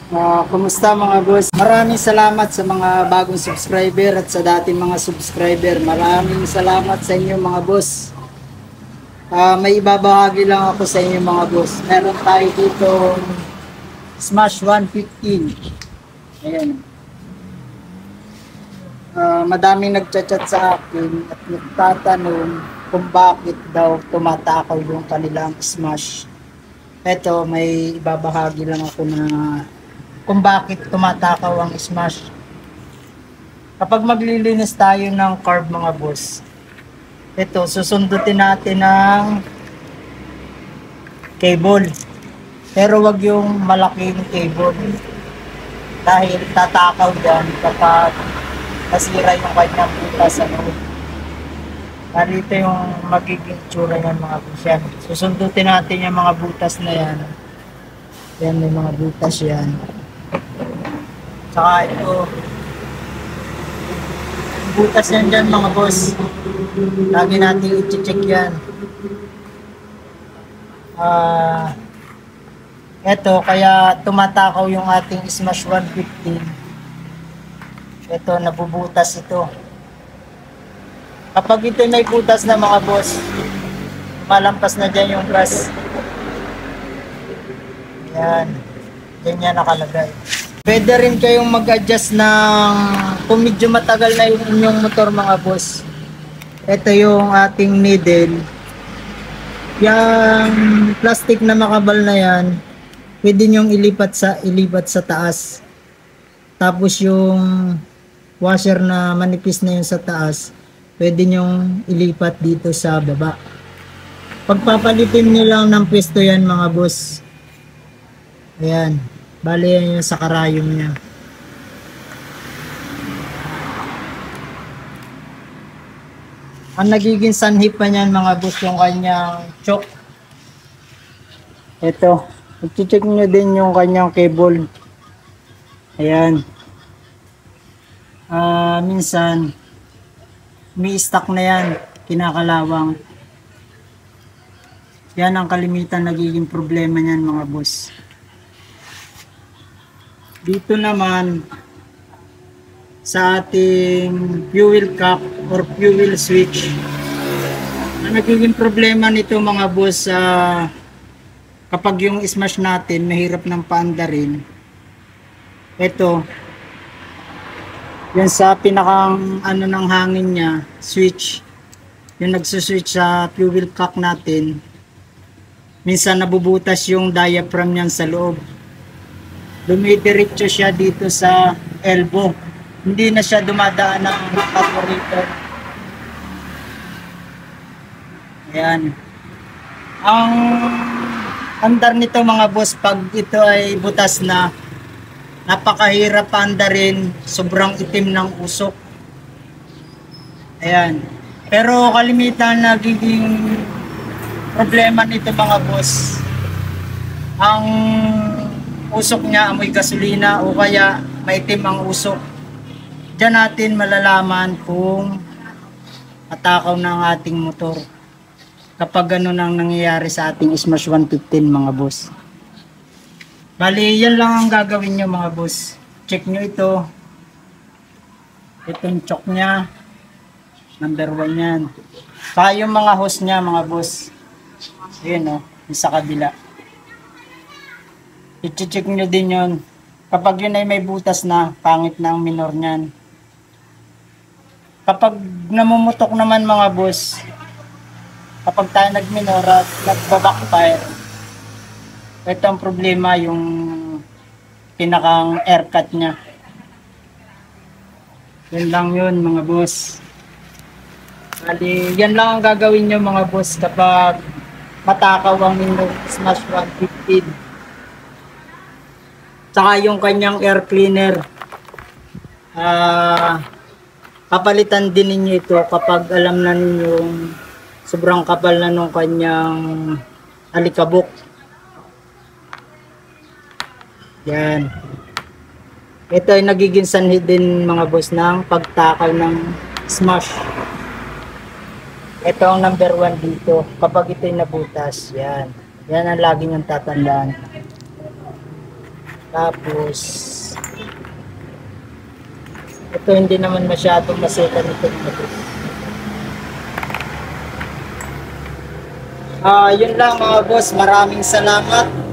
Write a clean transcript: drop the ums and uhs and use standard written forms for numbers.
Kumusta mga boss? Maraming salamat sa mga bagong subscriber at sa dating mga subscriber. Maraming salamat sa inyo mga boss. May ibabahagi lang ako sa inyo mga boss. Meron tayo dito Smash 115. Ayan. Madaming nagchat-chat sa akin at nagtatanong kung bakit daw tumatakaw yung kanilang Smash. Eto, may ibabahagi lang ako na kung bakit tumatakaw ang Smash. Kapag maglilinis tayo ng carb mga boss, ito, susundutin natin ng cable. Pero wag yung malaking cable. Dahil tatakaw yan kapag nasira yung kanyang butas. Dito yung magiging tsura ng mga boss yan. Susundutin natin yung mga butas na yan. Yan, may mga butas yan. Saka ito, butas yan dyan mga boss. Lagi natin i-check yan. Ito, kaya tumatakaw yung ating Smash 115. Ito, nabubutas ito. Kapag ito may butas na mga boss, malampas na dyan yung gas. Yan. Yan nakalagay. Pwede rin kayong mag-adjust ng kung medyo matagal na yung inyong motor mga boss. Ito yung ating needle. Yung plastic na makabal na yan, pwede nyong ilipat sa taas. Tapos yung washer na manipis na yun sa taas, pwede nyong ilipat dito sa baba. Pagpapalitin nyo lang ng pwesto yan mga boss. Ayan. Bali yan yung sa karayom niya. Ang nagiging sanhip pa niyan mga boss yung kanyang choke. Ito. I-check nyo din yung kanyang cable. Ayan. Minsan may stock na yan. Kinakalawang. Yan ang kalimitan nagiging problema niyan mga boss. Dito naman sa ating fuel cap or fuel switch, ang nagiging problema nito mga boss, kapag yung Smash natin mahirap ng paandarin, ito yan sa pinakang ng hangin niya, switch, yung nagsuswitch sa fuel cap natin, minsan nabubutas yung diaphragm niyan sa loob. Dumidiretso siya dito sa elbow. Hindi na siya dumadaan ng carburetor. Ayan. Ang andar nito mga boss, pag ito ay butas na, napakahirap andarin, sobrang itim ng usok. Ayan. Pero kalimitan nagiging problema nito mga boss, ang usok niya amoy gasolina o kaya maitim ang usok. Diyan natin malalaman kung atakaw ng ating motor kapag ganun ang nangyayari sa ating Smash 115 mga boss. Bali, yan lang ang gagawin nyo mga boss. Check nyo ito. Itong choke nya, number 1 yan. Saka yung mga hose nya mga boss. Ayan o, yung sa kabila. I-check nyo din yun. Kapag yun ay may butas na, pangit na ang minor nyan. Kapag namumutok naman mga boss, kapag tayo nagminor at nagbabackfire, ito ang problema, yung pinakang air cut nya. Yan lang yun mga boss. Bali, yan lang ang gagawin nyo mga boss kapag matakaw ang inyong Smash 115. Saka yung kanyang air cleaner, papalitan din ninyo ito kapag alam na ninyong sobrang kapal na nung kanyang alikabok. Yan. Ito ay nagiging sanhi din mga boss ng pagtakaw ng Smash. Ito ang number 1 dito kapag ito ay nabutas. Yan. Yan ang lagi niyong tatandaan. Tapos, ito hindi naman masyadong maseta nito mga boss. Yun lang mga boss. Maraming salamat.